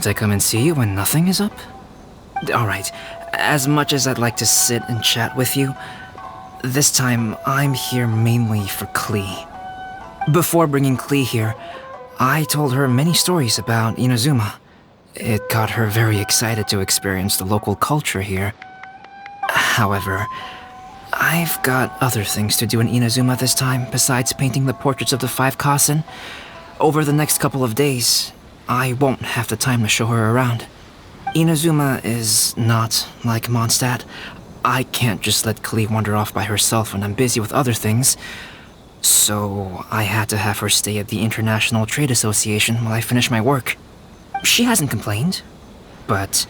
Can't I come and see you when nothing is up? Alright, as much as I'd like to sit and chat with you, this time I'm here mainly for Klee. Before bringing Klee here, I told her many stories about Inazuma. It got her very excited to experience the local culture here. However, I've got other things to do in Inazuma this time besides painting the portraits of the 5 Kasen. Over the next couple of days, I won't have the time to show her around. Inazuma is not like Mondstadt. I can't just let Klee wander off by herself when I'm busy with other things. So I had to have her stay at the International Trade Association while I finish my work. She hasn't complained, but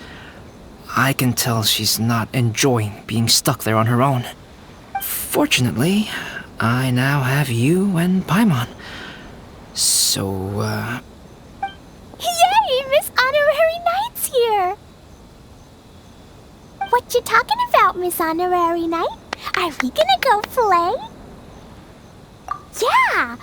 I can tell she's not enjoying being stuck there on her own. Fortunately, I now have you and Paimon. So, Yay! Miss Honorary Knight's here! What you talking about, Miss Honorary Knight? Are we gonna go play? Yeah!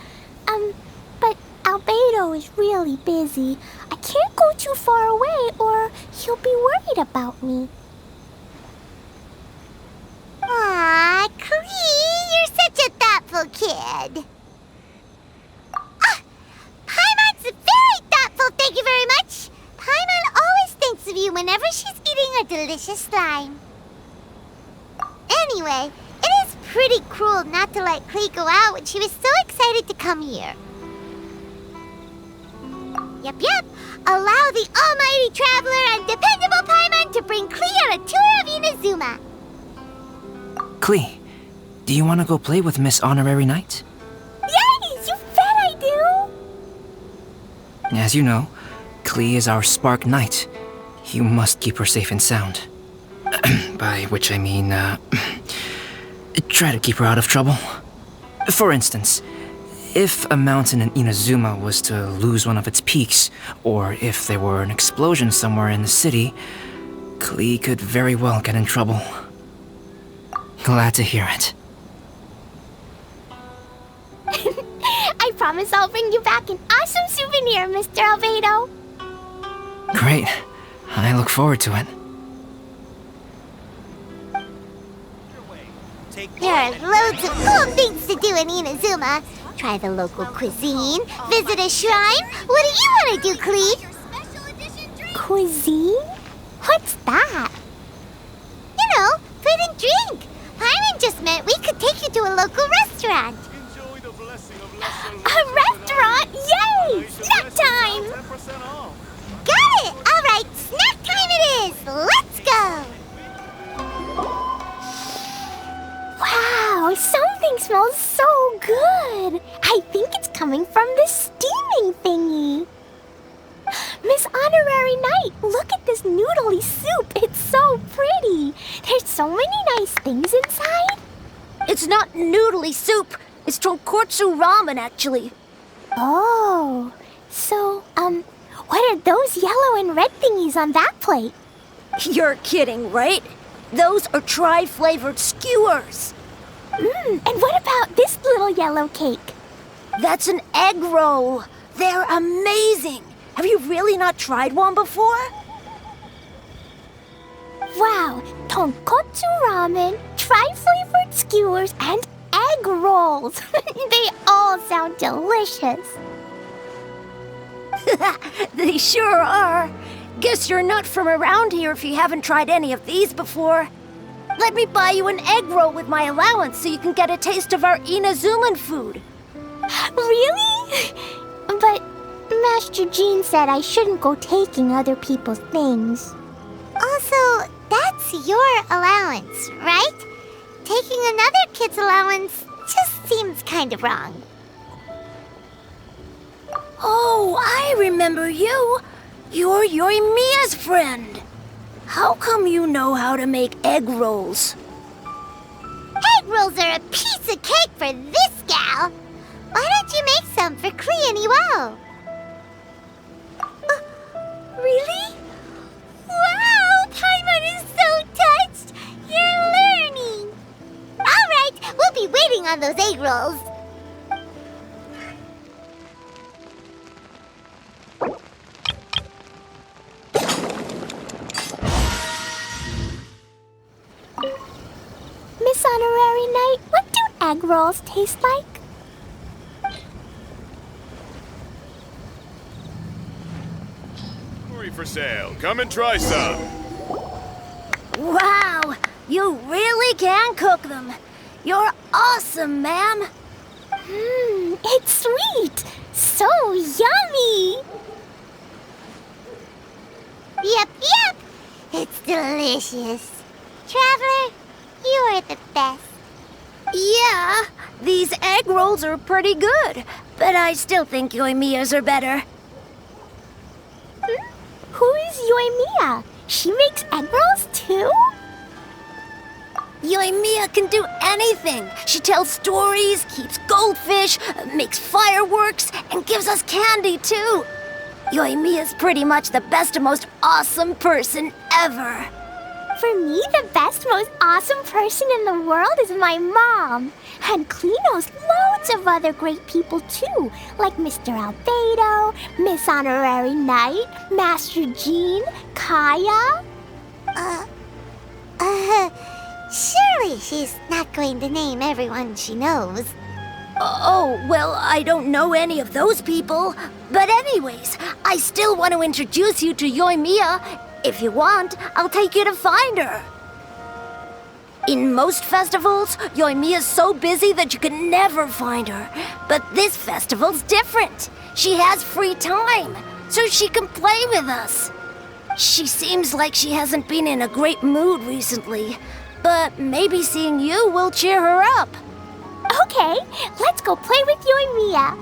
But Albedo is really busy. I can't go too far away or he'll be worried about me. Aw, Klee, you're such a thoughtful kid. Paimon's very thoughtful, thank you very much. Paimon always thinks of you whenever she's eating a delicious slime. Anyway, it is pretty cruel not to let Klee go out when she was so excited to come here. Yep. Allow the almighty traveler and dependable Paimon to bring Klee on a tour of Inazuma. Klee, do you want to go play with Miss Honorary Knight? Yay! You bet I do! As you know, Klee is our Spark Knight. You must keep her safe and sound. By which I mean, try to keep her out of trouble. For instance, if a mountain in Inazuma was to lose one of its peaks, or if there were an explosion somewhere in the city, Klee could very well get in trouble. Glad to hear it. I promise I'll bring you back an awesome souvenir, Mr. Albedo. Great. I look forward to it. There are loads of cool things to do in Inazuma. Try the local cuisine, visit a shrine. What do you want to do, Klee? Cuisine? What's that? You know, food and drink. Paimon just meant we could take you to a local restaurant. A restaurant? Yay! Snack time! Got it! All right, snack time it is. Let's go. Wow, something smells so good. I think it's coming from this steaming thingy. Miss Honorary Knight, look at this noodly soup. It's so pretty. There's so many nice things inside. It's not noodly soup. It's tonkotsu ramen, actually. Oh, so, what are those yellow and red thingies on that plate? You're kidding, right? Those are tri-flavored skewers. And what about this little yellow cake? That's an egg roll. They're amazing. Have you really not tried one before? Wow, tonkotsu ramen, tri-flavored skewers, and egg rolls. They all sound delicious. They sure are. Guess you're not from around here if you haven't tried any of these before. Let me buy you an egg roll with my allowance so you can get a taste of our Inazuman food. Really? But Master Jean said I shouldn't go taking other people's things. Also, that's your allowance, right? Taking another kid's allowance just seems kind of wrong. Oh, I remember you. You're Yorimiya's friend. How come you know how to make egg rolls? Egg rolls are a piece of cake for this gal. Why don't you make some for Klee and Iwao? Really? Wow, Paimon is so touched. You're learning. All right, we'll be waiting on those egg rolls. Hey, what do egg rolls taste like? For sale. Come and try some. Wow, you really can cook them. You're awesome, ma'am. It's sweet. So yummy. Yep. It's delicious. Traveler, you are the best. Yeah, these egg rolls are pretty good, but I still think Yoimiya's are better. Who is Yoimiya? She makes egg rolls too? Yoimiya can do anything. She tells stories, keeps goldfish, makes fireworks, and gives us candy too. Yoimiya's pretty much the best and most awesome person ever. For me, the best, most awesome person in the world is my mom. And Klee knows loads of other great people too, like Mr. Albedo, Miss Honorary Knight, Master Jean, Kaya. Surely she's not going to name everyone she knows. Oh, well, I don't know any of those people. But anyways, I still want to introduce you to Yoimiya. If you want, I'll take you to find her. In most festivals, Yoimiya's so busy that you can never find her. But this festival's different. She has free time, so she can play with us. She seems like she hasn't been in a great mood recently, but maybe seeing you will cheer her up. Okay, let's go play with Yoimiya.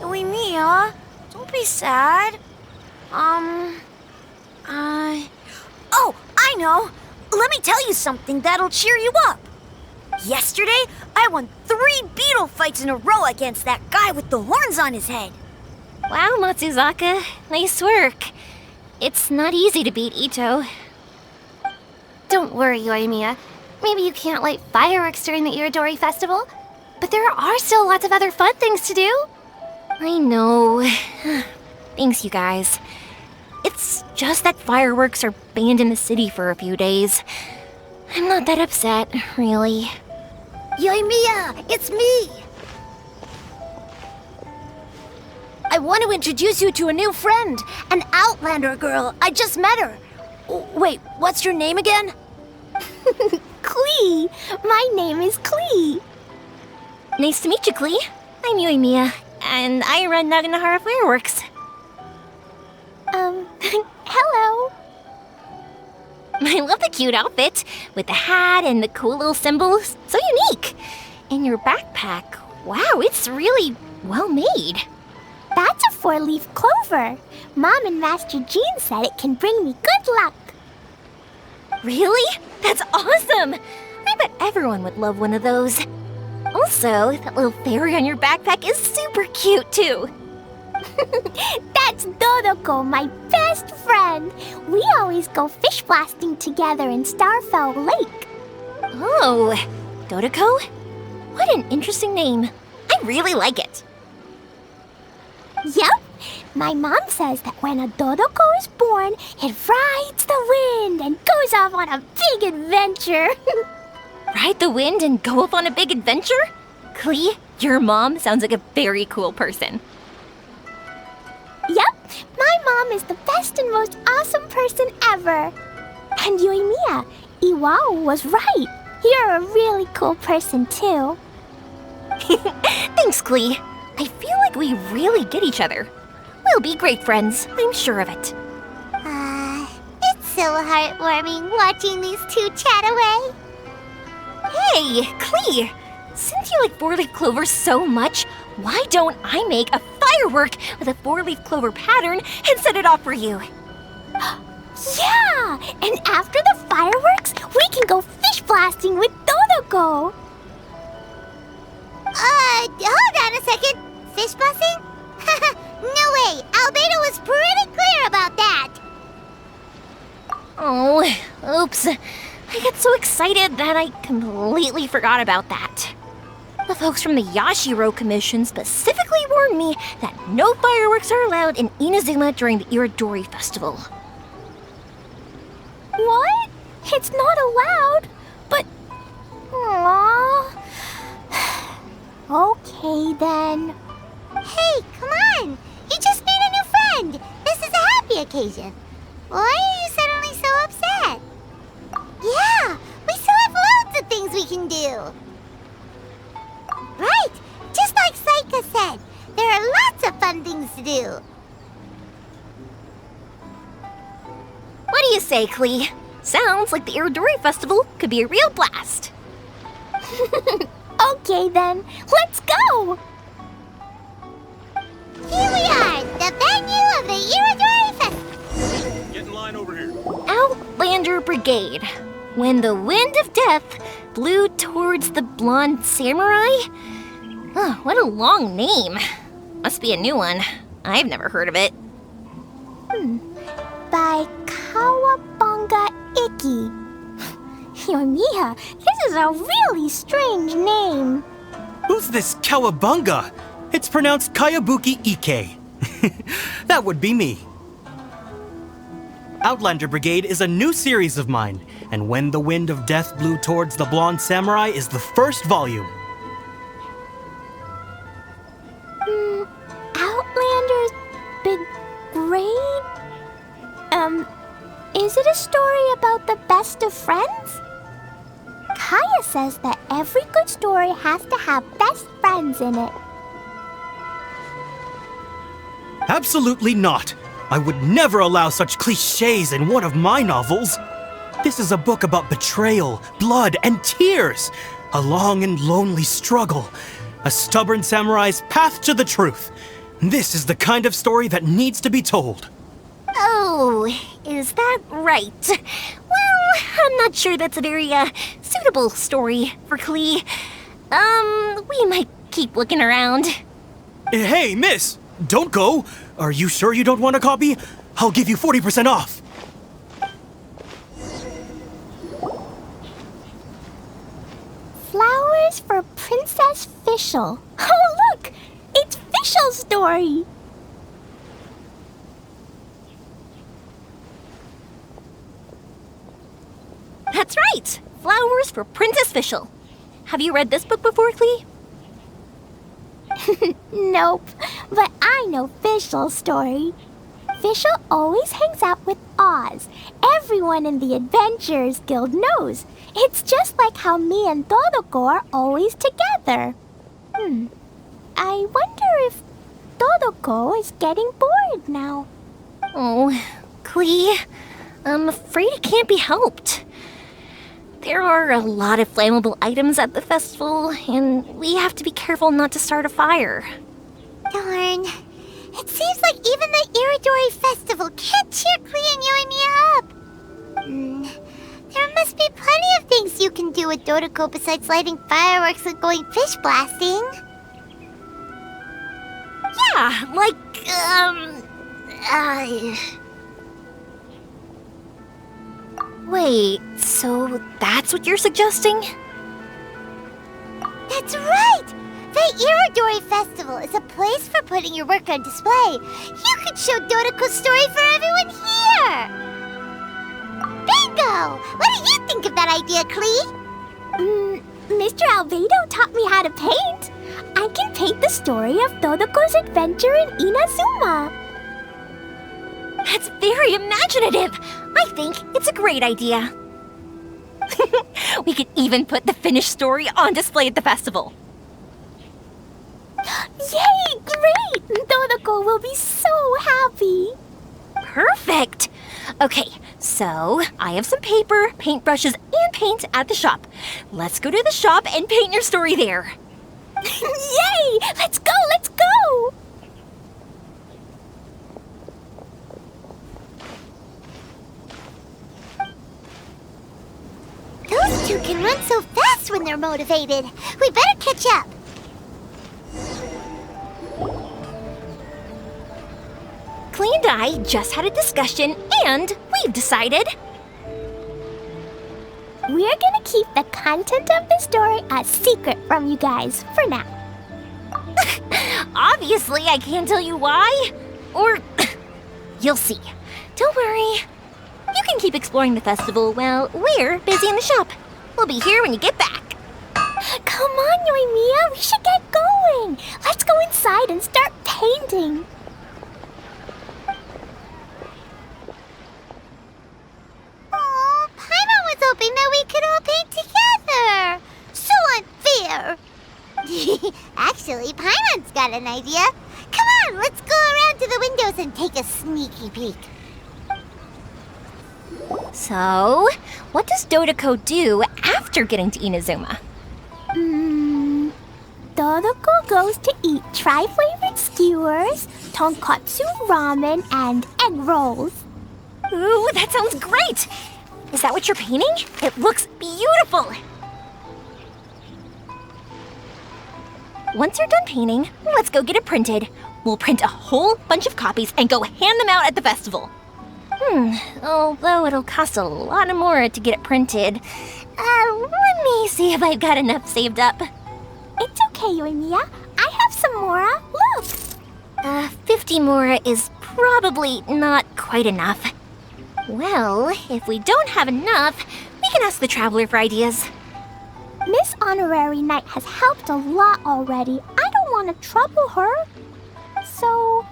Yoimiya, don't be sad. Oh, I know. Let me tell you something that'll cheer you up. Yesterday, I won 3 beetle fights in a row against that guy with the horns on his head. Wow, Matsuzaka. Nice work. It's not easy to beat Ito. Don't worry, Yoimiya. Maybe you can't light fireworks during the Irodori festival, but there are still lots of other fun things to do. I know. Thanks, you guys. It's just that fireworks are banned in the city for a few days. I'm not that upset, really. Yoimiya, it's me! I want to introduce you to a new friend, an Outlander girl. I just met her. Wait, what's your name again? Klee. My name is Klee. Nice to meet you, Klee. I'm Yoimiya, and I run Naganahara Fireworks. Hello. I love the cute outfit, with the hat and the cool little symbols. So unique. And your backpack, wow, it's really well made. That's a 4-leaf clover. Mom and Master Jean said it can bring me good luck. Really? That's awesome! I bet everyone would love one of those. Also, that little fairy on your backpack is super cute, too. That's Dodoko, my best friend. We always go fish blasting together in Starfell Lake. Oh, Dodoko? What an interesting name. I really like it. Yep. My mom says that when a Dodoko is born, it rides the wind and goes off on a big adventure. Ride the wind and go off on a big adventure? Klee, your mom sounds like a very cool person. Yep, my mom is the best and most awesome person ever. And Yoimiya, Iwao was right. You're a really cool person too. Thanks, Klee. I feel like we really get each other. We'll be great friends, I'm sure of it. It's so heartwarming watching these two chat away. Hey, Klee! Since you like 4-leaf clover so much, why don't I make a firework with a 4-leaf clover pattern and set it off for you? Yeah! And after the fireworks, we can go fish blasting with Dodoko. Hold on a second. Fish busting? No way. Albedo was pretty clear about that. Oh, oops. I got so excited that I completely forgot about that. The folks from the Yashiro Commission specifically warned me that no fireworks are allowed in Inazuma during the Irodori Festival. What? It's not allowed. But... Aww. Okay, then. Hey, come on! You just made a new friend! This is a happy occasion. Why are you suddenly so upset? Yeah, we still have loads of things we can do. Right, just like Saika said, there are lots of fun things to do. What do you say, Klee? Sounds like the Irodori Festival could be a real blast. Okay, then. Let's go! Here we are, the venue of the Irodori Festival. Get in line over here. Outlander Brigade. When the wind of death blew towards the blonde samurai? Oh, what a long name. Must be a new one. I've never heard of it. By Kawabunga Iki. Yoimiya, this is a really strange name. Who's this Kawabunga? It's pronounced Kayabuki Ike. That would be me. Outlander Brigade is a new series of mine, and When the Wind of Death Blew Towards the Blonde Samurai is the first volume. Outlander's Brigade? Is it a story about the best of friends? Kaya says that every good story has to have best friends in it. Absolutely not. I would never allow such cliches in one of my novels. This is a book about betrayal, blood, and tears. A long and lonely struggle. A stubborn samurai's path to the truth. This is the kind of story that needs to be told. Oh, is that right? Well, I'm not sure that's a very, suitable story for Klee. We might keep looking around. Hey, miss! Don't go! Are you sure you don't want a copy? I'll give you 40% off. Flowers for Princess Fischl. Oh, look! It's Fischl's story! That's right! Flowers for Princess Fischl. Have you read this book before, Klee? Nope, but I know Fischl's story. Fischl always hangs out with Oz. Everyone in the Adventurers Guild knows. It's just like how me and Todoko are always together. I wonder if Todoko is getting bored now. Oh, Klee, I'm afraid it can't be helped. There are a lot of flammable items at the festival, and we have to be careful not to start a fire. Darn. It seems like even the Irodori Festival can't cheer Klee and Yoimiya up. There must be plenty of things you can do with Dodoko besides lighting fireworks and going fish blasting. Yeah, like, Wait, so that's what you're suggesting? That's right! The Irodori Festival is a place for putting your work on display. You could show Dodoko's story for everyone here! Bingo! What do you think of that idea, Klee? Mr. Albedo taught me how to paint. I can paint the story of Dodoko's adventure in Inazuma. That's very imaginative! I think it's a great idea. We could even put the finished story on display at the festival. Yay! Great! Dodoko will be so happy. Perfect! Okay, so I have some paper, paintbrushes, and paint at the shop. Let's go to the shop and paint your story there. Yay! Let's go! Let's go! Those two can run so fast when they're motivated. We better catch up. Klee and I just had a discussion, and we've decided... We're gonna keep the content of the story a secret from you guys for now. Obviously, I can't tell you why. Or... you'll see. Don't worry. You can keep exploring the festival while we're busy in the shop. We'll be here when you get back. Come on, Yoimiya, we should get going. Let's go inside and start painting. Oh, Paimon was hoping that we could all paint together. So unfair. Actually, Paimon's got an idea. Come on, let's go around to the windows and take a sneaky peek. So, what does Dodoko do after getting to Inazuma? Dodoko goes to eat tri-flavored skewers, tonkatsu ramen, and egg rolls. Ooh, that sounds great! Is that what you're painting? It looks beautiful! Once you're done painting, let's go get it printed. We'll print a whole bunch of copies and go hand them out at the festival. Although it'll cost a lot more to get it printed. Let me see if I've got enough saved up. It's okay, Yoimiya. I have some Mora. Look! 50 Mora is probably not quite enough. Well, if we don't have enough, we can ask the Traveler for ideas. Miss Honorary Knight has helped a lot already. I don't want to trouble her. So,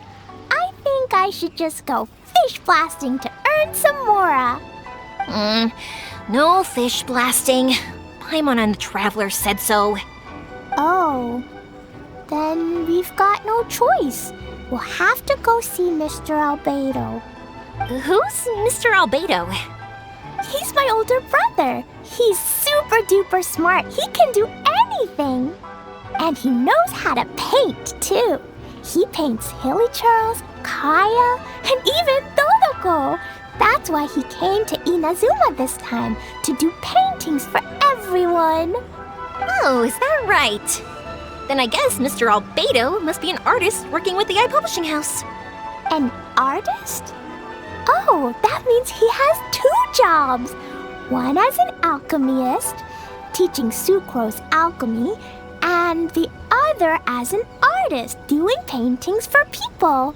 I think I should just go fish blasting to earn some Mora. No fish blasting. Paimon and the Traveler said so. Oh, then we've got no choice. We'll have to go see Mr. Albedo. Who's Mr. Albedo? He's my older brother. He's super duper smart. He can do anything. And he knows how to paint, too. He paints Hilly Charles, Kaya, and even Dodoko. That's why he came to Inazuma this time, to do paintings for everyone. Oh, is that right? Then I guess Mr. Albedo must be an artist working with the iPublishing House. An artist? Oh, that means he has 2 jobs. One as an alchemist, teaching Sucrose alchemy, and the other as an artist, doing paintings for people.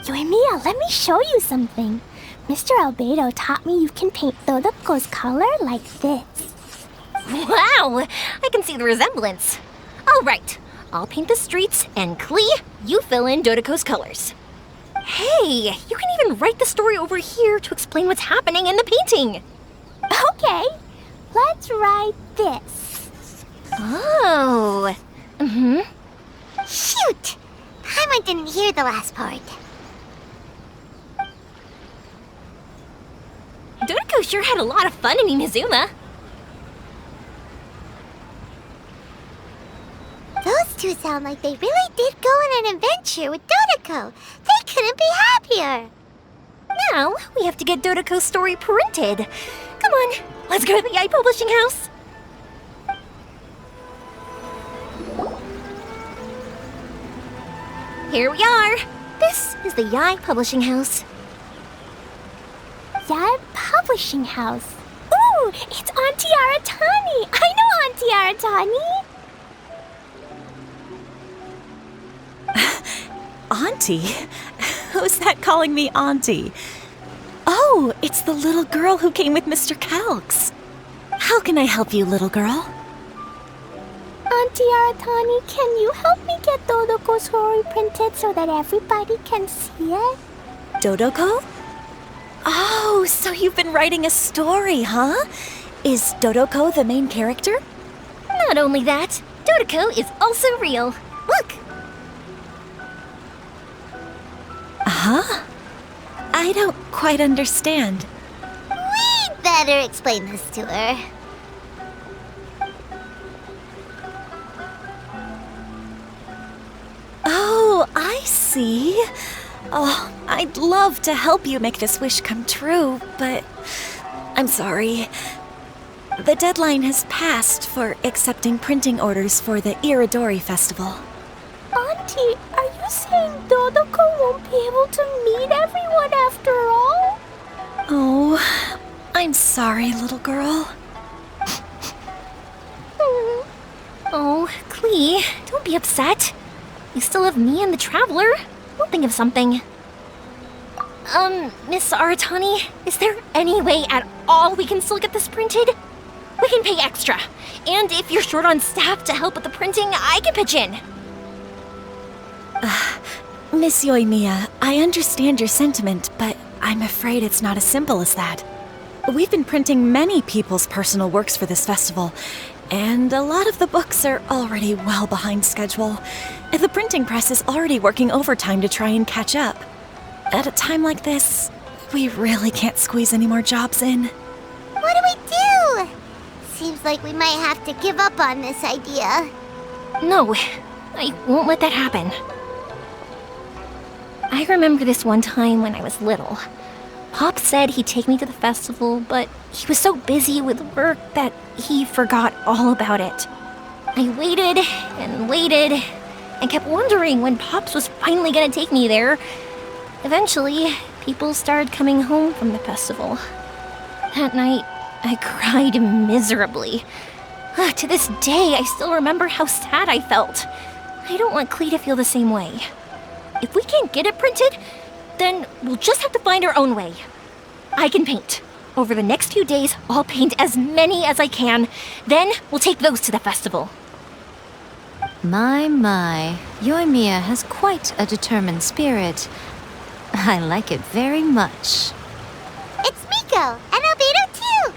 Yoimiya, let me show you something. Mr. Albedo taught me you can paint Dodoko's color like this. Wow, I can see the resemblance. All right, I'll paint the streets, and Klee, you fill in Dodoko's colors. Hey, you can even write the story over here to explain what's happening in the painting. Okay, let's write this. Oh, Shoot! Paimon didn't hear the last part. Dodoko sure had a lot of fun in Inazuma. Those two sound like they really did go on an adventure with Dodoko. They couldn't be happier. Now, we have to get Dodoko's story printed. Come on, let's go to the iPublishing House. Here we are. This is the Yai Publishing House. Yai Publishing House. Ooh, it's Auntie Aratani. I know Auntie Aratani. Auntie? Who's that calling me Auntie? Oh, it's the little girl who came with Mr. Calx. How can I help you, little girl? Auntie Aratani, can you help me get Dodoko's story printed so that everybody can see it? Dodoko? Oh, so you've been writing a story, huh? Is Dodoko the main character? Not only that, Dodoko is also real. Look! Huh? I don't quite understand. We'd better explain this to her. Oh, I see. Oh, I'd love to help you make this wish come true, but I'm sorry. The deadline has passed for accepting printing orders for the Irodori festival. Auntie, are you saying Dodoko won't be able to meet everyone after all? Oh, I'm sorry, little girl. Oh, Klee, don't be upset. You still have me and the Traveler. We'll think of something. Miss Aratani, is there any way at all we can still get this printed? We can pay extra. And if you're short on staff to help with the printing, I can pitch in. Miss Yoimiya, I understand your sentiment, but I'm afraid it's not as simple as that. We've been printing many people's personal works for this festival, and a lot of the books are already well behind schedule. The printing press is already working overtime to try and catch up. At a time like this, we really can't squeeze any more jobs in. What do we do? Seems like we might have to give up on this idea. No, I won't let that happen. I remember this one time when I was little. Pop said he'd take me to the festival, but he was so busy with work that he forgot all about it. I waited and kept wondering when Pops was finally gonna take me there. Eventually, people started coming home from the festival. That night, I cried miserably. To this day, I still remember how sad I felt. I don't want Klee to feel the same way. If we can't get it printed, then we'll just have to find our own way. I can paint. Over the next few days, I'll paint as many as I can. Then we'll take those to the festival. My, Yoimiya has quite a determined spirit. I like it very much. It's Miko and Albedo too.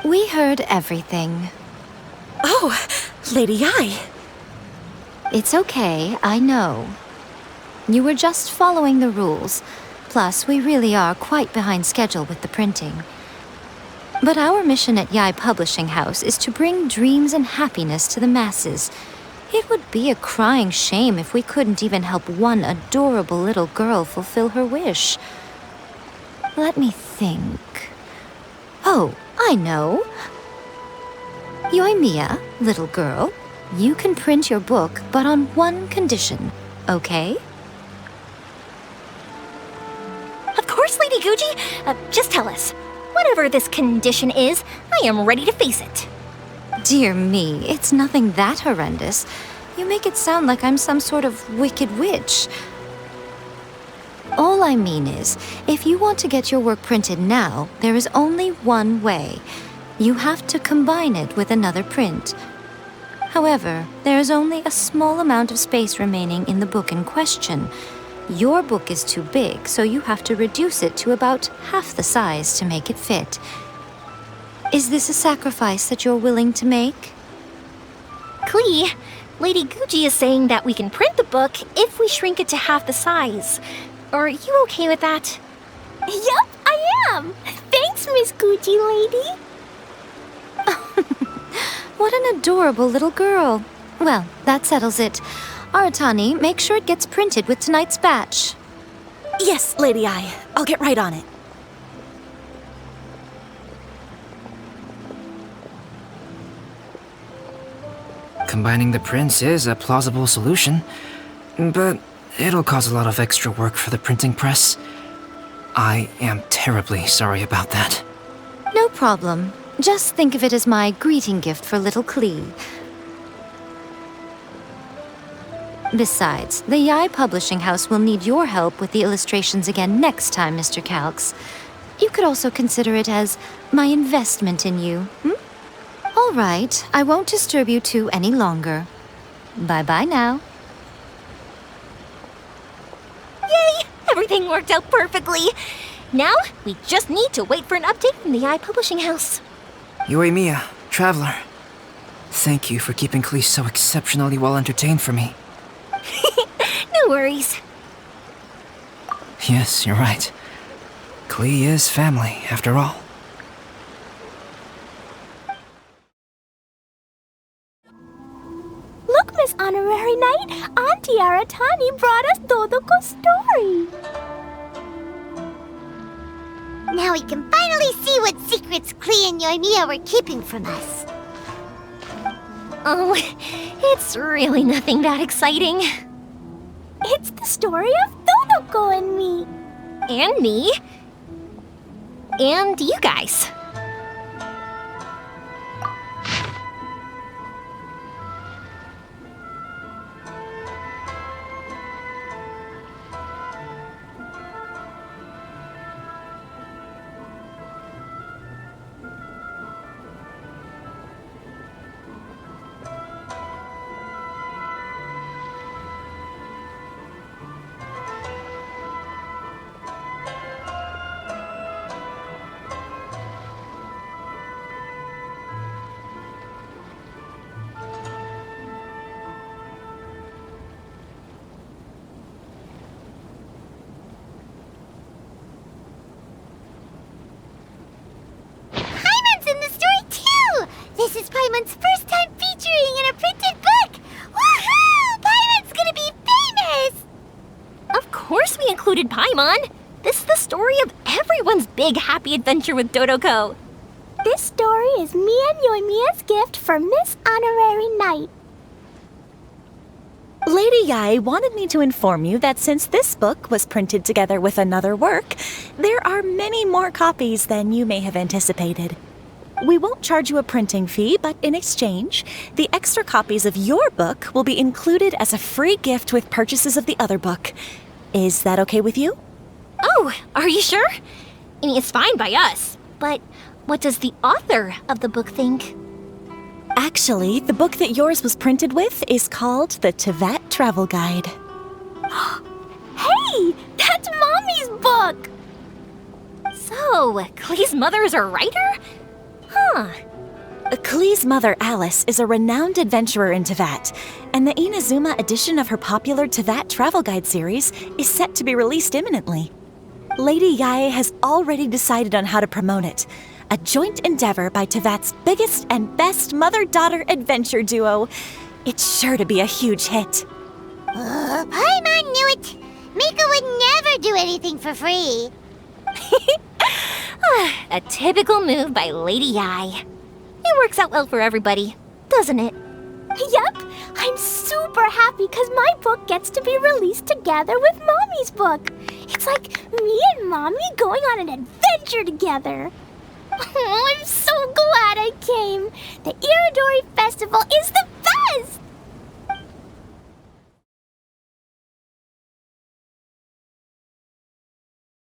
We heard everything. Oh, Lady Ai. It's okay, I know. You were just following the rules. Plus, we really are quite behind schedule with the printing. But our mission at Yai Publishing House is to bring dreams and happiness to the masses. It would be a crying shame if we couldn't even help one adorable little girl fulfill her wish. Let me think. Oh, I know. Yoimiya, little girl, you can print your book, but on one condition, okay? Of course, Lady Guji. Just tell us. Whatever this condition is, I am ready to face it. Dear me, it's nothing that horrendous. You make it sound like I'm some sort of wicked witch. All I mean is, if you want to get your work printed now, there is only one way. You have to combine it with another print. However, there is only a small amount of space remaining in the book in question. Your book is too big, so you have to reduce it to about half the size to make it fit. Is this a sacrifice that you're willing to make? Klee, Lady Guji is saying that we can print the book if we shrink it to half the size. Are you okay with that? Yup, I am. Thanks, Miss Gucci Lady. What an adorable little girl. Well, that settles it. Aratani, make sure it gets printed with tonight's batch. Yes, Lady Ai. I'll get right on it. Combining the prints is a plausible solution, but it'll cause a lot of extra work for the printing press. I am terribly sorry about that. No problem. Just think of it as my greeting gift for little Klee. Besides, the Yai Publishing House will need your help with the illustrations again next time, Mr. Calx. You could also consider it as my investment in you, All right, I won't disturb you two any longer. Bye-bye now. Yay! Everything worked out perfectly. Now, we just need to wait for an update from the Yai Publishing House. Yoimiya, Traveler. Thank you for keeping Klee so exceptionally well entertained for me. No worries. Yes, you're right. Klee is family, after all. Look, Miss Honorary Knight, Auntie Aratani brought us Dodoko's story. Now we can finally see what secrets Klee and Yoimiya were keeping from us. Oh, it's really nothing that exciting. It's the story of Dodoko and me. And me. And you guys. everyone's big happy adventure with Dodoko. This story is me and Yoimiya's gift for Miss Honorary Knight. Lady Yai wanted me to inform you that since this book was printed together with another work, there are many more copies than you may have anticipated. We won't charge you a printing fee, but in exchange, the extra copies of your book will be included as a free gift with purchases of the other book. Is that okay with you? Oh, are you sure? I mean, it's fine by us. But what does the author of the book think? Actually, the book that yours was printed with is called the Tevat Travel Guide. Hey, that's Mommy's book! So, Klee's mother is a writer? Huh. Klee's mother, Alice, is a renowned adventurer in Tevat, and the Inazuma edition of her popular Tevat Travel Guide series is set to be released imminently. Lady Yae has already decided on how to promote it, a joint endeavor by Tevat's biggest and best mother-daughter adventure duo. It's sure to be a huge hit. Paimon knew it. Mika would never do anything for free. A typical move by Lady Yai. It works out well for everybody, doesn't it? Yup, I'm super happy because my book gets to be released together with Mommy's book. It's like me and Mommy going on an adventure together. Oh, I'm so glad I came. The Irodori Festival is the